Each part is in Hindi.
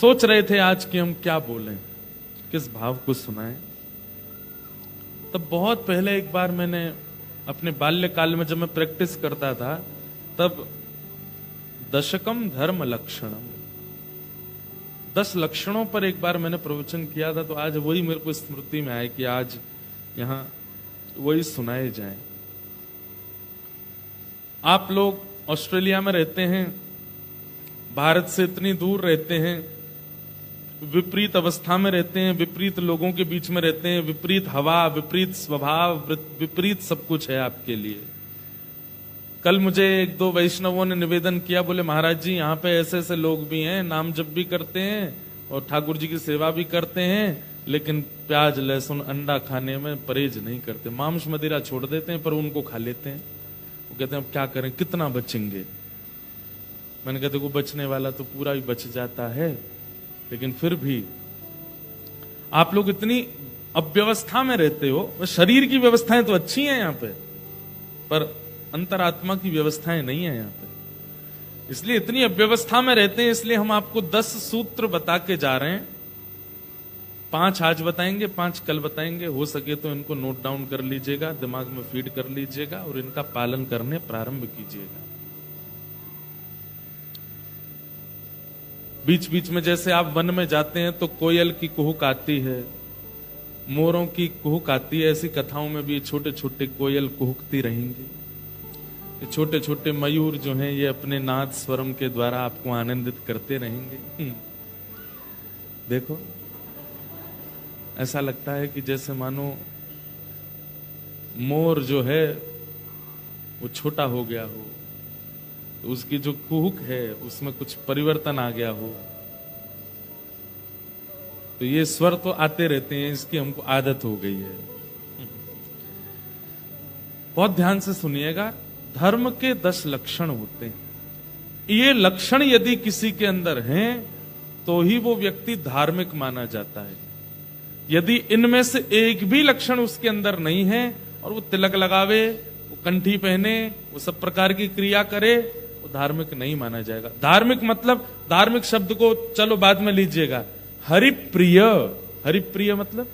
सोच रहे थे आज कि हम क्या बोलें, किस भाव को सुनाएं। तब बहुत पहले एक बार मैंने अपने बाल्यकाल में जब मैं प्रैक्टिस करता था, तब दशकम धर्म लक्षणम, 10 लक्षणों पर एक बार मैंने प्रवचन किया था। तो आज वही मेरे को स्मृति में आया कि आज यहां वही सुनाए जाएं। आप लोग ऑस्ट्रेलिया में रहते हैं, भारत से इतनी दूर रहते हैं, विपरीत अवस्था में रहते हैं, विपरीत लोगों के बीच में रहते हैं, विपरीत हवा, विपरीत स्वभाव, विपरीत सब कुछ है आपके लिए। कल मुझे 1-2 वैष्णवों ने निवेदन किया, बोले महाराज जी यहाँ पे ऐसे ऐसे लोग भी हैं, नाम जप भी करते हैं और ठाकुर जी की सेवा भी करते हैं, लेकिन प्याज लहसुन अंडा खाने में परहेज नहीं करते, मांस मदिरा छोड़ देते हैं पर उनको खा लेते हैं। वो कहते हैं अब क्या करें, कितना बचेंगे। मैंने कहा देखो बचने वाला तो पूरा ही बच जाता है, लेकिन फिर भी आप लोग इतनी अव्यवस्था में रहते हो। शरीर की व्यवस्थाएं तो अच्छी हैं यहाँ पे, पर अंतरात्मा की व्यवस्थाएं नहीं है यहाँ पे, इसलिए इतनी अव्यवस्था में रहते हैं। इसलिए हम आपको 10 सूत्र बता के जा रहे हैं। 5 आज बताएंगे, 5 कल बताएंगे। हो सके तो इनको नोट डाउन कर लीजिएगा, दिमाग में फीड कर लीजिएगा और इनका पालन करने प्रारंभ कीजिएगा। बीच बीच में जैसे आप वन में जाते हैं तो कोयल की कुहुक आती है, मोरों की कुहुक आती है, ऐसी कथाओं में भी छोटे छोटे कोयल कुहुकती रहेंगे। ये छोटे छोटे मयूर जो हैं ये अपने नाद स्वरम के द्वारा आपको आनंदित करते रहेंगे। देखो ऐसा लगता है कि जैसे मानो मोर जो है वो छोटा हो गया हो, तो उसकी जो कुहुक है उसमें कुछ परिवर्तन आ गया हो। तो ये स्वर तो आते रहते हैं, इसकी हमको आदत हो गई है। बहुत ध्यान से सुनिएगा। धर्म के 10 लक्षण होते हैं। ये लक्षण यदि किसी के अंदर हैं तो ही वो व्यक्ति धार्मिक माना जाता है। यदि इनमें से एक भी लक्षण उसके अंदर नहीं है और वो तिलक लगावे, वो कंठी पहने, वो सब प्रकार की क्रिया करे, वो धार्मिक नहीं माना जाएगा। धार्मिक मतलब, धार्मिक शब्द को चलो बाद में लीजिएगा, हरिप्रिय। हरिप्रिय मतलब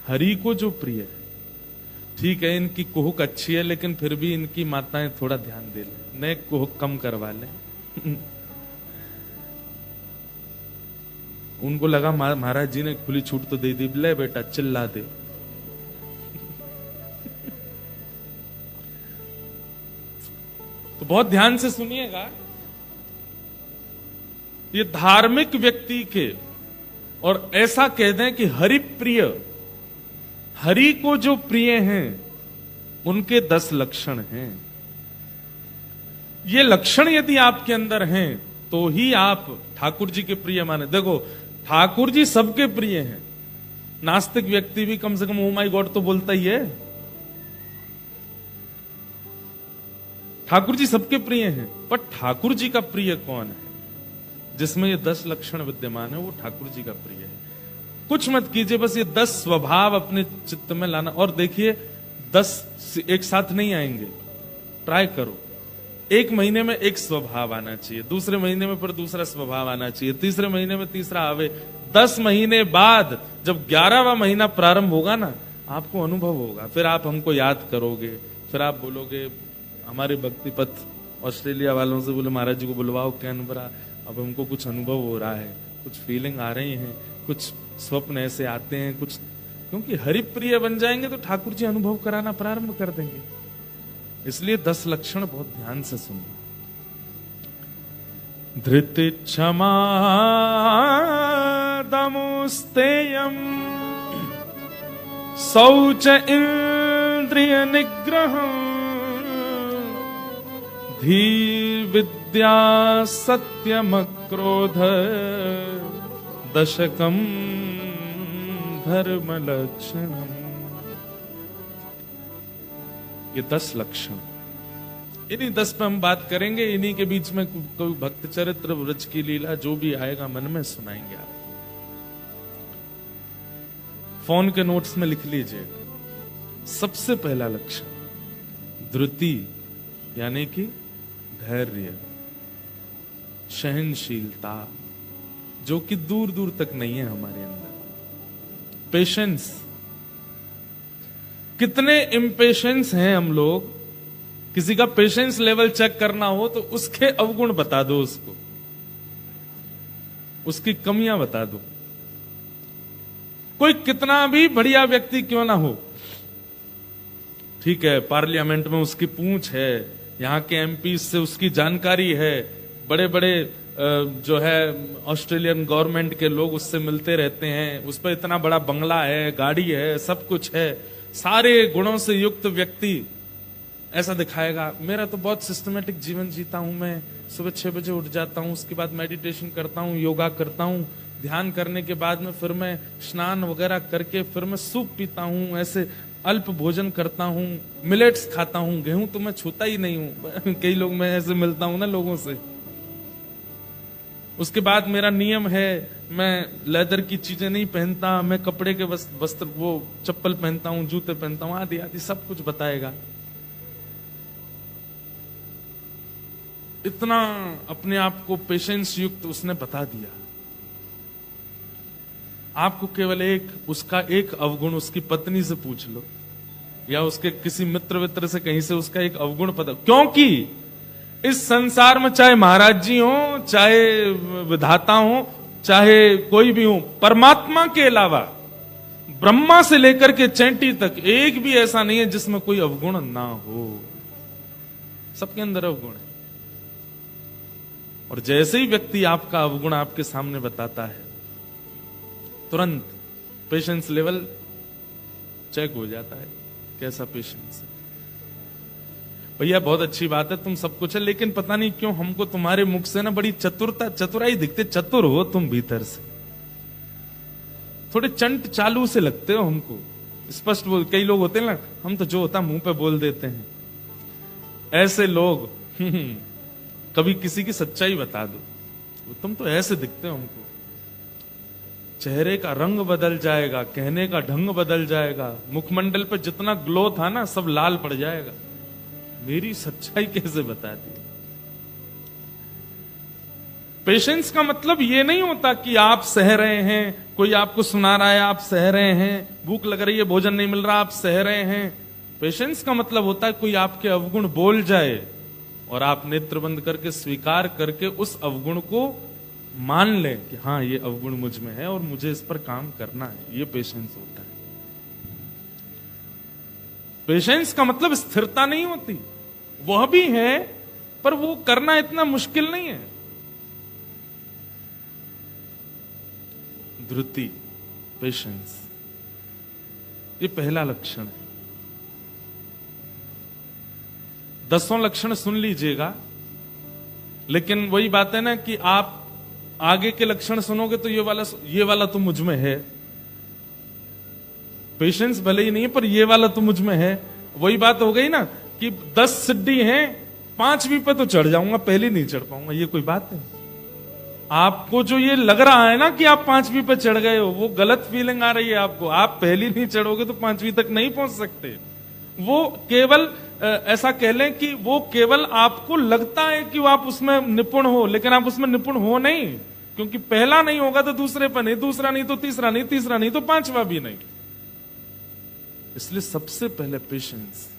हरि को जो प्रिय है। ठीक है इनकी कुहुक अच्छी है, लेकिन फिर भी इनकी माताएं थोड़ा ध्यान दे लें, नए कुहुक कम करवा लें। उनको लगा महाराज जी ने खुली छूट तो दे दी, ले बेटा चिल्ला दे। तो बहुत ध्यान से सुनिएगा। ये धार्मिक व्यक्ति के, और ऐसा कह दें कि हरिप्रिय, हरि को जो प्रिय हैं उनके 10 लक्षण हैं। ये लक्षण यदि आपके अंदर हैं तो ही आप ठाकुर जी के प्रिय माने। देखो ठाकुर जी सबके प्रिय हैं। नास्तिक व्यक्ति भी कम से कम ओ माय गॉड तो बोलता ही है। ठाकुर जी सबके प्रिय हैं, पर ठाकुर जी का प्रिय कौन है? जिसमें ये 10 लक्षण विद्यमान है वो ठाकुर जी का प्रिय है। कुछ मत कीजिए, बस ये 10 स्वभाव अपने चित्त में लाना। और देखिए 10 एक साथ नहीं आएंगे, ट्राई करो। 1 महीने में एक स्वभाव आना चाहिए, दूसरे महीने में फिर दूसरा स्वभाव आना चाहिए, तीसरे महीने में तीसरा आवे। 10 महीने बाद जब 11वां महीना प्रारंभ होगा ना, आपको अनुभव होगा। फिर आप हमको याद करोगे, फिर आप बोलोगे, हमारे भक्ति पथ ऑस्ट्रेलिया वालों से बोले महाराज जी को बुलवाओ कैनबरा, अब हमको कुछ अनुभव हो रहा है, कुछ फीलिंग आ रही है, कुछ स्वप्न ऐसे आते हैं कुछ। क्योंकि हरिप्रिय बन जाएंगे तो ठाकुर जी अनुभव कराना प्रारंभ कर देंगे। इसलिए 10 लक्षण बहुत ध्यान से सुनो। धृति क्षमा दमुस्तेयम शौच इंद्रिय निग्रहम् धीर विद्या सत्यम क्रोध दशकम धर्म लक्षणम। ये 10 लक्षण, इन्हीं 10 पे हम बात करेंगे। इन्हीं के बीच में कोई भक्त चरित्र, व्रज की लीला, जो भी आएगा मन में सुनाएंगे आप। फोन के नोट्स में लिख लीजिएगा। सबसे पहला लक्षण धृति, यानी कि धैर्य, सहनशीलता, जो कि दूर दूर तक नहीं है हमारे अंदर। पेशेंस, कितने इम्पेशेंस हैं हम लोग। किसी का पेशेंस लेवल चेक करना हो तो उसके अवगुण बता दो, उसको उसकी कमियां बता दो। कोई कितना भी बढ़िया व्यक्ति क्यों ना हो, ठीक है, पार्लियामेंट में उसकी पूंछ है, यहाँ के एमपी से उसकी जानकारी है, बड़े बड़े जो है ऑस्ट्रेलियन गवर्नमेंट के लोग उससे मिलते रहते हैं, उस पर इतना बड़ा बंगला है, गाड़ी है, सब कुछ है, सारे गुणों से युक्त व्यक्ति ऐसा दिखाएगा मेरा तो बहुत सिस्टमेटिक जीवन जीता हूं, मैं सुबह 6 बजे उठ जाता हूं, उसके बाद मेडिटेशन करता हूं, योगा करता हूं, ध्यान करने के बाद में फिर मैं स्नान वगैरह करके फिर मैं सूप पीता हूं, ऐसे अल्प भोजन करता हूं, मिलेट्स खाता हूं, गेहूं तो मैं छूता ही नहीं हूं। कई लोग, मैं ऐसे मिलता हूं ना लोगों से, उसके बाद मेरा नियम है मैं लेदर की चीजें नहीं पहनता, मैं कपड़े के वस्त्र वो चप्पल पहनता हूं, जूते पहनता हूं, आदि आदि सब कुछ बताएगा। इतना अपने आप को पेशेंस युक्त उसने बता दिया। आपको केवल उसका एक अवगुण उसकी पत्नी से पूछ लो, या उसके किसी मित्र वित्र से कहीं से उसका एक अवगुण पता, क्योंकि इस संसार में चाहे महाराज जी हो, चाहे विधाता हो, चाहे कोई भी हो, परमात्मा के अलावा ब्रह्मा से लेकर के चैंटी तक एक भी ऐसा नहीं है जिसमें कोई अवगुण ना हो। सबके अंदर अवगुण है। और जैसे ही व्यक्ति आपका अवगुण आपके सामने बताता है, तुरंत पेशेंस लेवल चेक हो जाता है, कैसा पेशेंस है। भैया बहुत अच्छी बात है, तुम सब कुछ है, लेकिन पता नहीं क्यों हमको तुम्हारे मुख से ना बड़ी चतुराई दिखते, चतुर हो तुम भीतर से, थोड़े चंट चालू से लगते हो हमको, स्पष्ट बोल। कई लोग होते हैं ना, हम तो जो होता मुंह पे बोल देते हैं, ऐसे लोग कभी किसी की सच्चाई बता दो, तुम तो ऐसे दिखते हो हमको, चेहरे का रंग बदल जाएगा, कहने का ढंग बदल जाएगा, मुखमंडल पे जितना ग्लो था ना सब लाल पड़ जाएगा। मेरी सच्चाई कैसे बता दी? पेशेंस का मतलब ये नहीं होता कि आप सह रहे हैं, कोई आपको सुना रहा है आप सह रहे हैं, भूख लग रही है भोजन नहीं मिल रहा आप सह रहे हैं। पेशेंस का मतलब होता है कोई आपके अवगुण बोल जाए और आप नेत्र बंद करके स्वीकार करके उस अवगुण को मान लें कि हाँ ये अवगुण मुझ में है और मुझे इस पर काम करना है। ये पेशेंस होता है। पेशेंस का मतलब स्थिरता नहीं होती, वह भी है पर वो करना इतना मुश्किल नहीं है। धृति, पेशेंस, ये पहला लक्षण है। 10 लक्षण सुन लीजिएगा, लेकिन वही बात है ना कि आप आगे के लक्षण सुनोगे तो ये वाला तो मुझ में है। पेशेंस भले ही नहीं है पर ये वाला तो मुझ में है। वही बात हो गई ना कि 10 सिड्डी हैं, 5वीं पे तो चढ़ जाऊंगा, पहली नहीं चढ़ पाऊंगा। ये कोई बात है? आपको जो ये लग रहा है ना कि आप 5वीं पे चढ़ गए हो, वो गलत फीलिंग आ रही है आपको। आप पहली नहीं चढ़ोगे तो 5वीं तक नहीं पहुंच सकते। वो केवल ऐसा कह लें कि वो केवल आपको लगता है कि आप उसमें निपुण हो, लेकिन आप उसमें निपुण हो नहीं, क्योंकि पहला नहीं होगा तो दूसरे पर नहीं, दूसरा नहीं तो तीसरा नहीं, तीसरा नहीं तो 5वां भी नहीं। इसलिए सबसे पहले पेशेंस।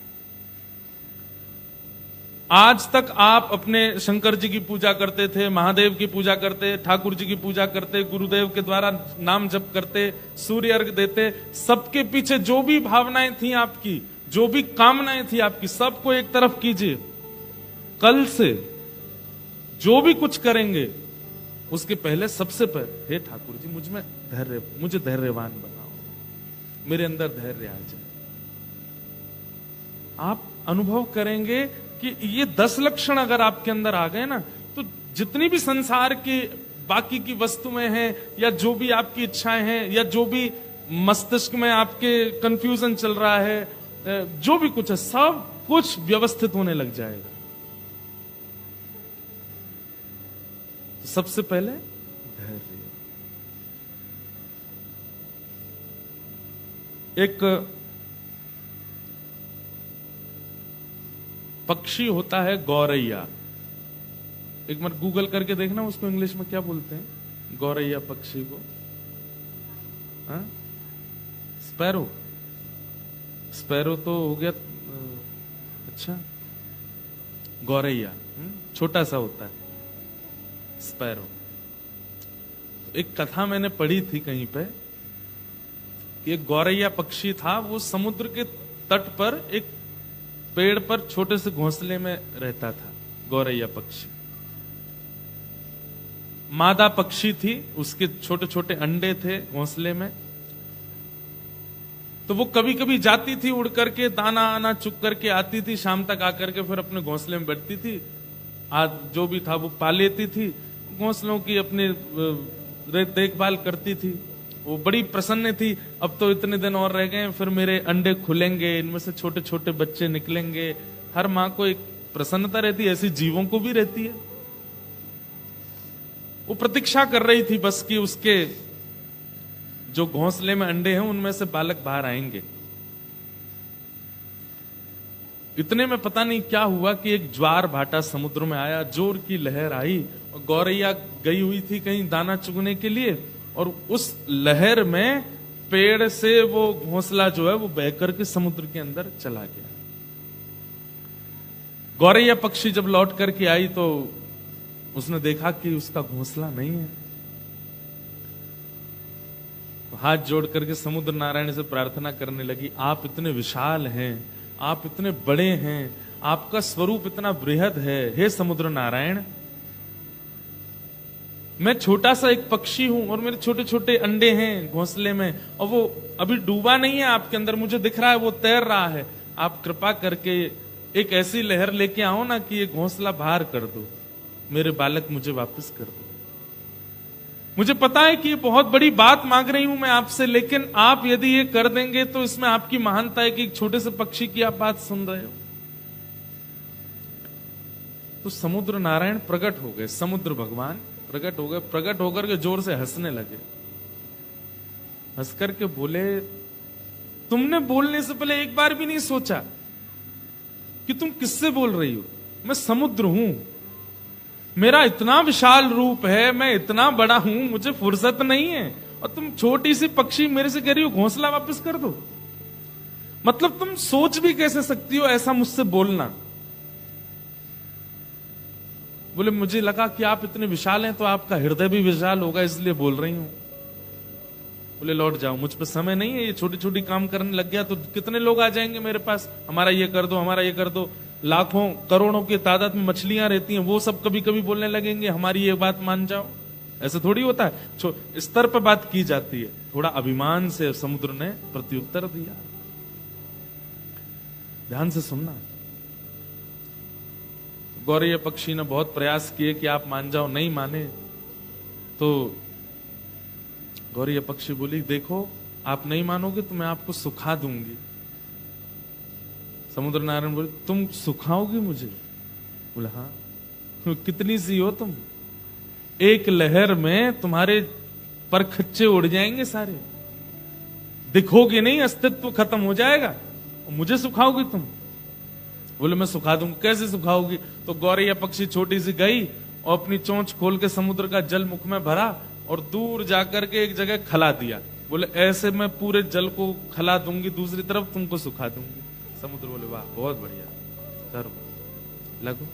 आज तक आप अपने शंकर जी की पूजा करते थे, महादेव की पूजा करते, ठाकुर जी की पूजा करते, गुरुदेव के द्वारा नाम जप करते, सूर्य अर्घ देते, सबके पीछे जो भी भावनाएं थी आपकी, जो भी कामनाएं थी आपकी, सबको एक तरफ कीजिए। कल से जो भी कुछ करेंगे उसके पहले सबसे पहले, हे ठाकुर जी मुझे धैर्यवान बनाओ, मेरे अंदर धैर्य आ जाए। आप अनुभव करेंगे कि ये 10 लक्षण अगर आपके अंदर आ गए ना, तो जितनी भी संसार की बाकी की वस्तुएं हैं, या जो भी आपकी इच्छाएं हैं, या जो भी मस्तिष्क में आपके कंफ्यूजन चल रहा है, जो भी कुछ है, सब कुछ व्यवस्थित होने लग जाएगा। तो सबसे पहले धैर्य। एक पक्षी होता है गौरैया, एक बार गूगल करके देखना उसको इंग्लिश में क्या बोलते हैं, गौरैया पक्षी को? हाँ? स्पैरो। स्पैरो तो हो गया। अच्छा, गौरैया छोटा सा होता है स्पैरो। एक कथा मैंने पढ़ी थी कहीं पे कि एक गौरैया पक्षी था, वो समुद्र के तट पर एक पेड़ पर छोटे से घोंसले में रहता था। गौरैया पक्षी मादा पक्षी थी, उसके छोटे छोटे अंडे थे घोंसले में। तो वो कभी कभी जाती थी उड़ करके, दाना आना चुग करके आती थी, शाम तक आकर के फिर अपने घोंसले में बैठती थी। आज जो भी था वो पा लेती थी, घोंसलों की अपनी देखभाल करती थी। वो बड़ी प्रसन्न थी, अब तो इतने दिन और रह गए, फिर मेरे अंडे खुलेंगे, इनमें से छोटे छोटे बच्चे निकलेंगे। हर माँ को एक प्रसन्नता रहती है, ऐसी जीवों को भी रहती है। वो प्रतीक्षा कर रही थी बस कि उसके जो घोंसले में अंडे हैं उनमें से बालक बाहर आएंगे। इतने में पता नहीं क्या हुआ कि एक ज्वार भाटा समुद्र में आया, जोर की लहर आई और गौरैया गई हुई थी कहीं दाना चुगने के लिए, और उस लहर में पेड़ से वो घोंसला जो है वो बह करके समुद्र के अंदर चला गया। गौरैया पक्षी जब लौट करके आई तो उसने देखा कि उसका घोंसला नहीं है। तो हाथ जोड़ करके समुद्र नारायण से प्रार्थना करने लगी, आप इतने विशाल हैं, आप इतने बड़े हैं, आपका स्वरूप इतना बृहद है, हे समुद्र नारायण। मैं छोटा सा एक पक्षी हूं और मेरे छोटे छोटे अंडे हैं घोंसले में, और वो अभी डूबा नहीं है आपके अंदर, मुझे दिख रहा है वो तैर रहा है। आप कृपा करके एक ऐसी लहर लेके आओ ना कि ये घोंसला बाहर कर दो, मेरे बालक मुझे वापस कर दो। मुझे पता है कि ये बहुत बड़ी बात मांग रही हूं मैं आपसे, लेकिन आप यदि ये कर देंगे तो इसमें आपकी महानता है कि एक छोटे से पक्षी की आप बात सुन रहे हो। तो समुद्र नारायण प्रकट हो गए, समुद्र भगवान प्रकट हो गए, प्रकट होकर के जोर से हंसने लगे। हंस करके बोले, तुमने बोलने से पहले एक बार भी नहीं सोचा कि तुम किससे बोल रही हो? मैं समुद्र हूं, मेरा इतना विशाल रूप है, मैं इतना बड़ा हूं, मुझे फुर्सत नहीं है, और तुम छोटी सी पक्षी मेरे से कह रही हो घोंसला वापस कर दो। मतलब तुम सोच भी कैसे सकती हो ऐसा मुझसे बोलना? बोले, मुझे लगा कि आप इतने विशाल हैं तो आपका हृदय भी विशाल होगा, इसलिए बोल रही हूं। बोले, लौट जाओ, मुझ पे समय नहीं है, ये छोटी छोटी काम करने लग गया तो कितने लोग आ जाएंगे मेरे पास, हमारा ये कर दो, हमारा ये कर दो। लाखों करोड़ों की तादाद में मछलियां रहती हैं, वो सब कभी कभी बोलने लगेंगे हमारी ये बात मान जाओ। ऐसे थोड़ी होता है, स्तर पर बात की जाती है। थोड़ा अभिमान से समुद्र ने प्रत्युत्तर दिया। ध्यान से सुनना। गौरैया पक्षी ने बहुत प्रयास किए कि आप मान जाओ, नहीं माने। तो गौरैया पक्षी बोली, देखो आप नहीं मानोगे तो मैं आपको सुखा दूंगी। समुद्र नारायण बोले, तुम सुखाओगी मुझे? बोले, हाँ। कितनी सी हो तुम? एक लहर में तुम्हारे परखच्चे उड़ जाएंगे सारे, दिखोगे नहीं, अस्तित्व खत्म हो जाएगा, और मुझे सुखाओगी तुम? बोले, मैं सुखा दूंगी। कैसे सुखाओगी? तो गौरैया पक्षी छोटी सी गई और अपनी चोंच खोल के समुद्र का जल मुख में भरा और दूर जाकर के एक जगह खला दिया। बोले, ऐसे मैं पूरे जल को खला दूंगी, दूसरी तरफ तुमको सुखा दूंगी। समुद्र बोले, वाह, बहुत बढ़िया, करो, लगो।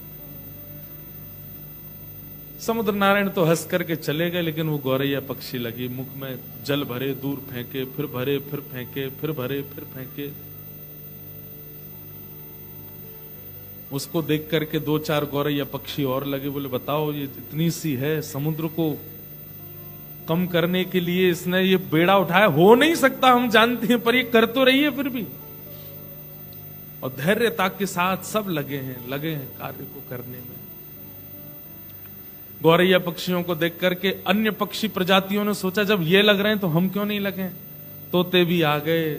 समुद्र नारायण तो हंस करके चले गए, लेकिन वो गौरैया पक्षी लगी, मुख में जल भरे, दूर फेंके, फिर भरे, फिर फेंके, फिर भरे, फिर फेंके। उसको देख करके दो चार गौरैया पक्षी और लगे। बोले, बताओ ये इतनी सी है, समुद्र को कम करने के लिए इसने ये बेड़ा उठाया, हो नहीं सकता हम जानते हैं, पर ये कर तो रही है फिर भी। और धैर्यता के साथ सब लगे हैं कार्य को करने में। गौरैया पक्षियों को देख करके अन्य पक्षी प्रजातियों ने सोचा, जब ये लग रहे हैं तो हम क्यों नहीं लगे? तोते भी आ गए,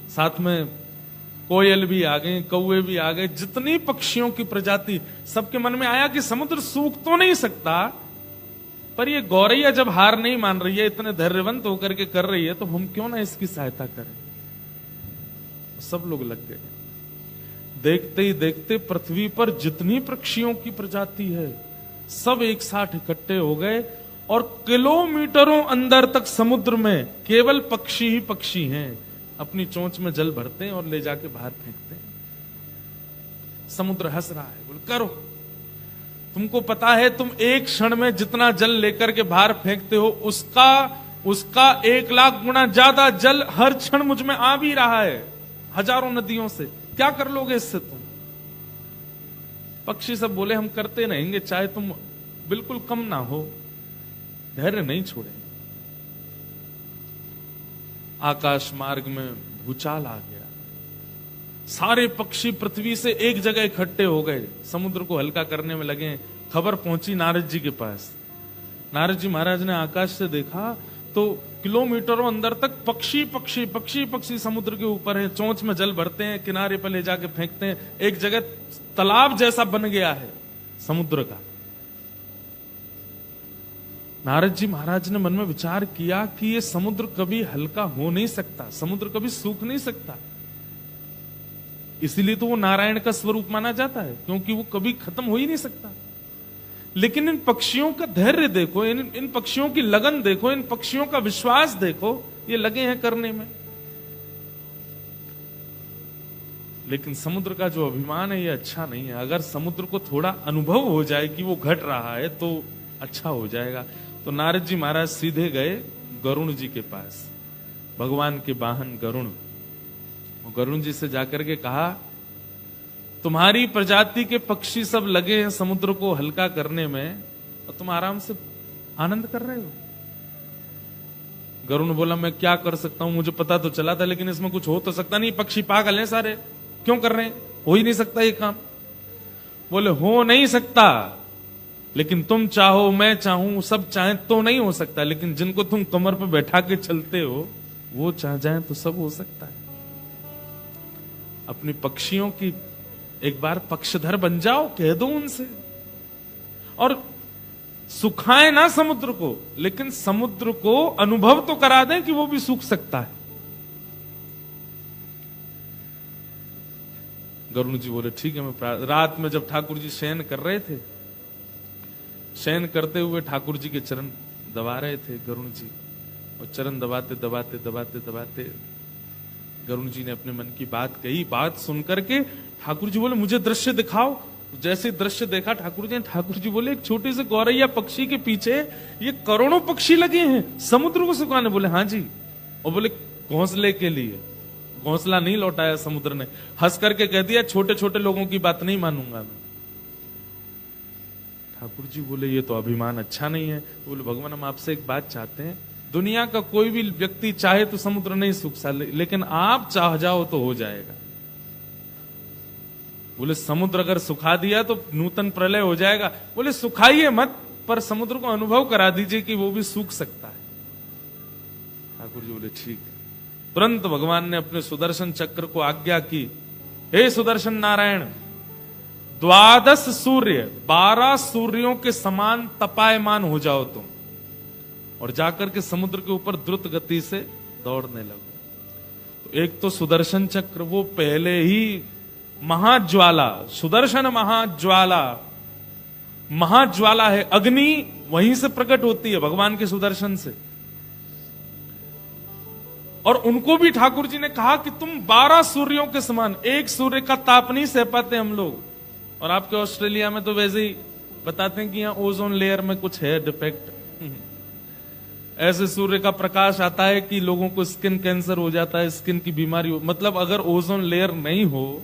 साथ में कोयल भी आ गए, कौवे भी आ गए, जितनी पक्षियों की प्रजाति, सबके मन में आया कि समुद्र सूख तो नहीं सकता, पर ये गौरैया जब हार नहीं मान रही है, इतने धैर्यवंत होकर के कर रही है, तो हम क्यों ना इसकी सहायता करें। सब लोग लग गए। देखते ही देखते पृथ्वी पर जितनी पक्षियों की प्रजाति है सब एक साथ इकट्ठे हो गए और किलोमीटरों अंदर तक समुद्र में केवल पक्षी ही पक्षी हैं। अपनी चोंच में जल भरते हैं और ले जाके बाहर फेंकते हैं। समुद्र हंस रहा है, बोले करो। तुमको पता है तुम एक क्षण में जितना जल लेकर के बाहर फेंकते हो उसका 1,00,000 गुना ज्यादा जल हर क्षण मुझ में आ भी रहा है, हजारों नदियों से। क्या कर लोगे इससे तुम? पक्षी सब बोले हम करते रहेंगे, चाहे तुम बिल्कुल कम ना हो, धैर्य नहीं छोड़ेंगे। आकाश मार्ग में भूचाल आ गया, सारे पक्षी पृथ्वी से एक जगह इकट्ठे हो गए, समुद्र को हल्का करने में लगे। खबर पहुंची नारद जी के पास। नारद जी महाराज ने आकाश से देखा तो किलोमीटरों अंदर तक पक्षी पक्षी पक्षी पक्षी समुद्र के ऊपर है, चोंच में जल भरते हैं, किनारे पर ले जाके फेंकते हैं। एक जगह तालाब जैसा बन गया है समुद्र का। नारद जी महाराज ने मन में विचार किया कि ये समुद्र कभी हल्का हो नहीं सकता, समुद्र कभी सूख नहीं सकता। इसीलिए तो वो नारायण का स्वरूप माना जाता है, क्योंकि वो कभी खत्म हो ही नहीं सकता। लेकिन इन पक्षियों का धैर्य देखो, इन पक्षियों की लगन देखो, इन पक्षियों का विश्वास देखो, ये लगे हैं करने में। लेकिन समुद्र का जो अभिमान है ये अच्छा नहीं है। अगर समुद्र को थोड़ा अनुभव हो जाए कि वो घट रहा है तो अच्छा हो जाएगा। तो नारद जी महाराज सीधे गए गरुण जी के पास, भगवान के वाहन गरुण। गरुण जी से जाकर के कहा तुम्हारी प्रजाति के पक्षी सब लगे हैं समुद्र को हल्का करने में और तुम आराम से आनंद कर रहे हो। गरुण बोला मैं क्या कर सकता हूं, मुझे पता तो चला था लेकिन इसमें कुछ हो तो सकता नहीं, पक्षी पागल हैं सारे, क्यों कर रहे हैं, हो ही नहीं सकता ये काम। बोले हो नहीं सकता, लेकिन तुम चाहो मैं चाहूं सब चाहे तो नहीं हो सकता, लेकिन जिनको तुम कमर पे बैठा के चलते हो वो चाह जाए तो सब हो सकता है। अपनी पक्षियों की एक बार पक्षधर बन जाओ, कह दो उनसे, और सुखाए ना समुद्र को, लेकिन समुद्र को अनुभव तो करा दें कि वो भी सूख सकता है। गरुण जी बोले ठीक है। मैं रात में जब ठाकुर जी शयन कर रहे थे, शयन करते हुए ठाकुर जी के चरण दबा रहे थे गरुण जी, और चरण दबाते दबाते दबाते दबाते गरुण जी ने अपने मन की बात कही। बात सुनकर के ठाकुर जी बोले मुझे दृश्य दिखाओ। जैसे दृश्य देखा ठाकुर जी बोले एक छोटे से गौरैया पक्षी के पीछे ये करोड़ों पक्षी लगे हैं समुद्र को सुखाने। बोले हाँ जी। और बोले घोंसले के लिए, घोंसला नहीं लौटाया समुद्र ने, हंस करके कह दिया छोटे छोटे लोगों की बात नहीं मानूंगा मैं। ठाकुर जी बोले ये तो अभिमान अच्छा नहीं है। बोले भगवान हम आपसे एक बात चाहते हैं, दुनिया का कोई भी व्यक्ति चाहे तो समुद्र नहीं सूख सकता, लेकिन आप चाह जाओ तो हो जाएगा। बोले समुद्र अगर सुखा दिया तो नूतन प्रलय हो जाएगा। बोले सुखाइए मत, पर समुद्र को अनुभव करा दीजिए कि वो भी सूख सकता है। ठाकुर जी बोले ठीक है। तुरंत भगवान ने अपने सुदर्शन चक्र को आज्ञा की, हे सुदर्शन नारायण 12 सूर्य 12 सूर्यों के समान तपायमान हो जाओ तुम, और जाकर के समुद्र के ऊपर द्रुत गति से दौड़ने लगो। तो एक तो सुदर्शन चक्र वो पहले ही महाज्वाला, सुदर्शन महाज्वाला, महाज्वाला है, अग्नि वहीं से प्रकट होती है भगवान के सुदर्शन से। और उनको भी ठाकुर जी ने कहा कि तुम 12 सूर्यों के समान, एक सूर्य का ताप नहीं सह पाते हम लोग। और आपके ऑस्ट्रेलिया में तो वैसे ही बताते हैं कि यहां ओजोन लेयर में कुछ है डिफेक्ट, ऐसे सूर्य का प्रकाश आता है कि लोगों को स्किन कैंसर हो जाता है, स्किन की बीमारी हो। मतलब अगर ओजोन लेयर नहीं हो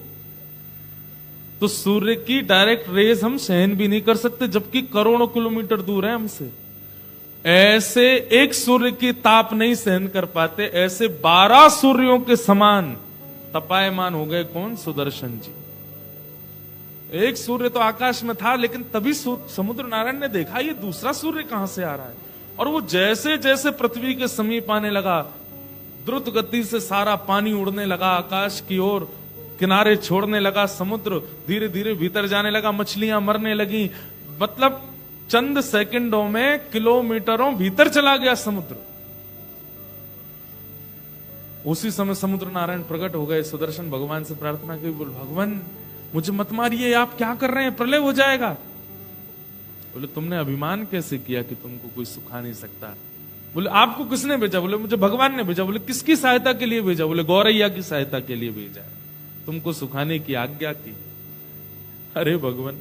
तो सूर्य की डायरेक्ट रेज हम सहन भी नहीं कर सकते, जबकि करोड़ों किलोमीटर दूर है हमसे। ऐसे एक सूर्य की ताप नहीं सहन कर पाते, ऐसे 12 सूर्यों के समान तपायमान हो गए कौन? सुदर्शन जी। एक सूर्य तो आकाश में था, लेकिन तभी समुद्र नारायण ने देखा ये दूसरा सूर्य कहां से आ रहा है। और वो जैसे जैसे पृथ्वी के समीप आने लगा, द्रुत गति से सारा पानी उड़ने लगा आकाश की ओर, किनारे छोड़ने लगा समुद्र, धीरे धीरे भीतर जाने लगा, मछलियां मरने लगी। मतलब चंद सेकंडों में किलोमीटरों भीतर चला गया समुद्र। उसी समय समुद्र नारायण प्रकट हो गए, सुदर्शन भगवान से प्रार्थना की, बोल भगवान मुझे मत मारिए, आप क्या कर रहे हैं, प्रलय हो जाएगा। बोले तुमने अभिमान कैसे किया कि तुमको कोई सुखा नहीं सकता? बोले आपको किसने भेजा? बोले मुझे भगवान ने भेजा। बोले किसकी सहायता के लिए भेजा? बोले गौरैया की सहायता के लिए भेजा है, तुमको सुखाने की आज्ञा की। अरे भगवान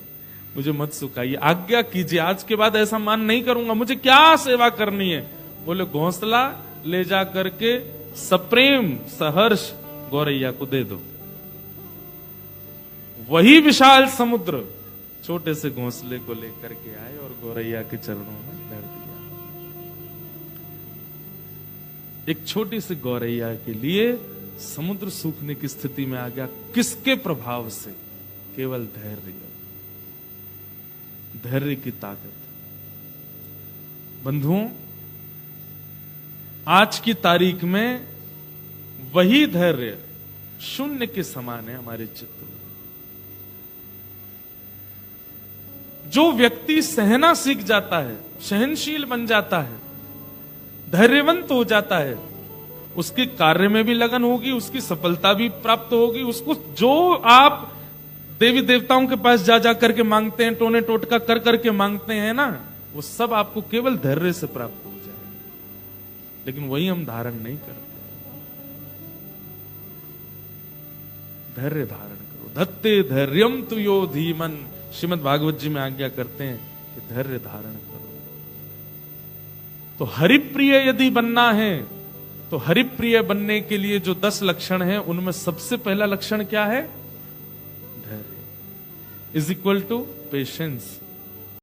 मुझे मत सुखाइए, आज्ञा कीजिए, आज के बाद ऐसा मान नहीं करूंगा, मुझे क्या सेवा करनी है? बोले घोंसला ले जा करके सप्रेम सहर्ष गौरैया को दे दो। वही विशाल समुद्र छोटे से घोंसले को लेकर के आए और गौरैया के चरणों में धर दिया। एक छोटी सी गौरैया के लिए समुद्र सूखने की स्थिति में आ गया। किसके प्रभाव से? केवल धैर्य, धैर्य की ताकत। बंधुओं, आज की तारीख में वही धैर्य शून्य के समान है हमारे चित्त में। जो व्यक्ति सहना सीख जाता है, सहनशील बन जाता है, धैर्यवंत हो जाता है, उसके कार्य में भी लगन होगी, उसकी सफलता भी प्राप्त होगी। उसको जो आप देवी देवताओं के पास जा जा करके मांगते हैं, टोने टोटका कर करके मांगते हैं ना, वो सब आपको केवल धैर्य से प्राप्त हो जाएगा। लेकिन वही हम धारण नहीं करते। धैर्य धारण करो। धत्ते धैर्यम तु यो धीमन, श्रीमद् भागवत जी में आज्ञा करते हैं कि धैर्य धारण करो। तो हरिप्रिय यदि बनना है, तो हरिप्रिय बनने के लिए जो 10 लक्षण हैं, उनमें सबसे पहला लक्षण क्या है? धैर्य इज इक्वल टू पेशेंस।